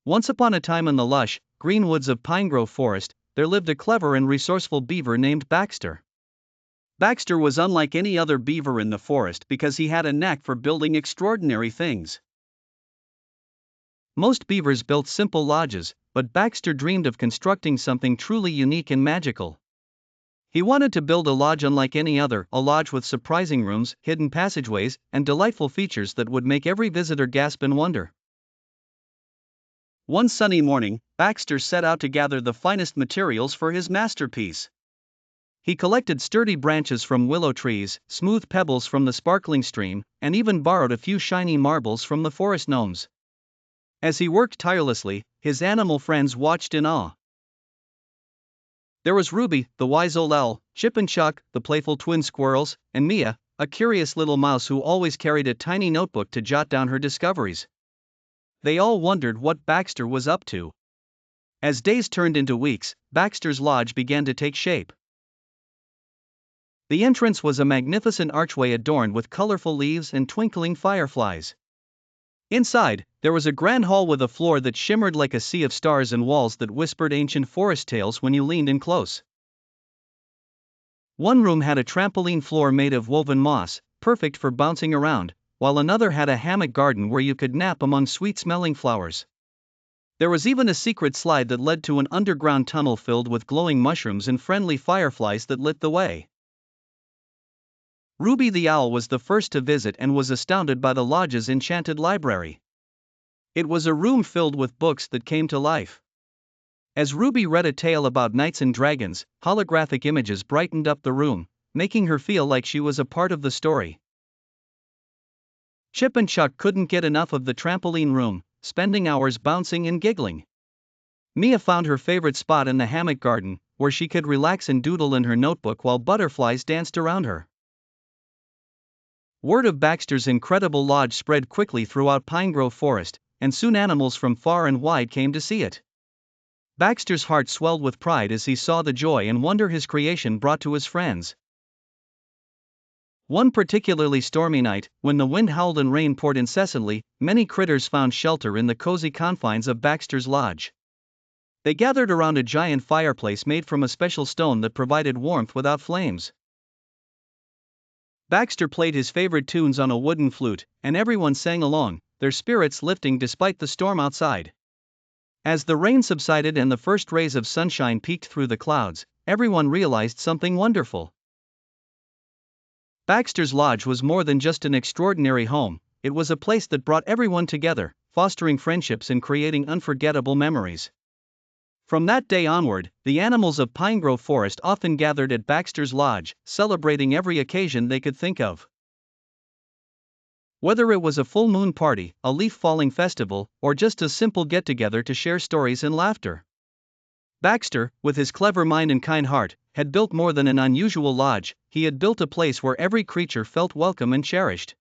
Once upon a time in the lush, green woods of Pinegrove Forest, there lived a clever and resourceful beaver named Baxter. Baxter was unlike any other beaver in the forest because he had a knack for building extraordinary things. Most beavers built simple lodges, but Baxter dreamed of constructing something truly unique and magical. He wanted to build a lodge unlike any other, a lodge with surprising rooms, hidden passageways, and delightful features that would make every visitor gasp in wonder. One sunny morning, Baxter set out to gather the finest materials for his masterpiece. He collected sturdy branches from willow trees, smooth pebbles from the sparkling stream, and even borrowed a few shiny marbles from the forest gnomes. As he worked tirelessly, his animal friends watched in awe. There was Ruby, the wise old owl, Chip and Chuck, the playful twin squirrels, and Mia, a curious little mouse who always carried a tiny notebook to jot down her discoveries. They all wondered what Baxter was up to. As days turned into weeks, Baxter's lodge began to take shape. The entrance was a magnificent archway adorned with colorful leaves and twinkling fireflies. Inside, there was a grand hall with a floor that shimmered like a sea of stars and walls that whispered ancient forest tales when you leaned in close. One room had a trampoline floor made of woven moss, perfect for bouncing around, while another had a hammock garden where you could nap among sweet-smelling flowers. There was even a secret slide that led to an underground tunnel filled with glowing mushrooms and friendly fireflies that lit the way. Ruby the owl was the first to visit and was astounded by the lodge's enchanted library. It was a room filled with books that came to life. As Ruby read a tale about knights and dragons, holographic images brightened up the room, making her feel like she was a part of the story. Chip and Chuck couldn't get enough of the trampoline room, spending hours bouncing and giggling. Mia found her favorite spot in the hammock garden, where she could relax and doodle in her notebook while butterflies danced around her. Word of Baxter's incredible lodge spread quickly throughout Pinegrove Forest, and soon animals from far and wide came to see it. Baxter's heart swelled with pride as he saw the joy and wonder his creation brought to his friends. One particularly stormy night, when the wind howled and rain poured incessantly, many critters found shelter in the cozy confines of Baxter's lodge. They gathered around a giant fireplace made from a special stone that provided warmth without flames. Baxter played his favorite tunes on a wooden flute, and everyone sang along, their spirits lifting despite the storm outside. As the rain subsided and the first rays of sunshine peeked through the clouds, everyone realized something wonderful. Baxter's lodge was more than just an extraordinary home, it was a place that brought everyone together, fostering friendships and creating unforgettable memories. From that day onward, the animals of Pinegrove Forest often gathered at Baxter's lodge, celebrating every occasion they could think of. Whether it was a full moon party, a leaf-falling festival, or just a simple get-together to share stories and laughter, Baxter, with his clever mind and kind heart, had built more than an unusual lodge. He had built a place where every creature felt welcome and cherished.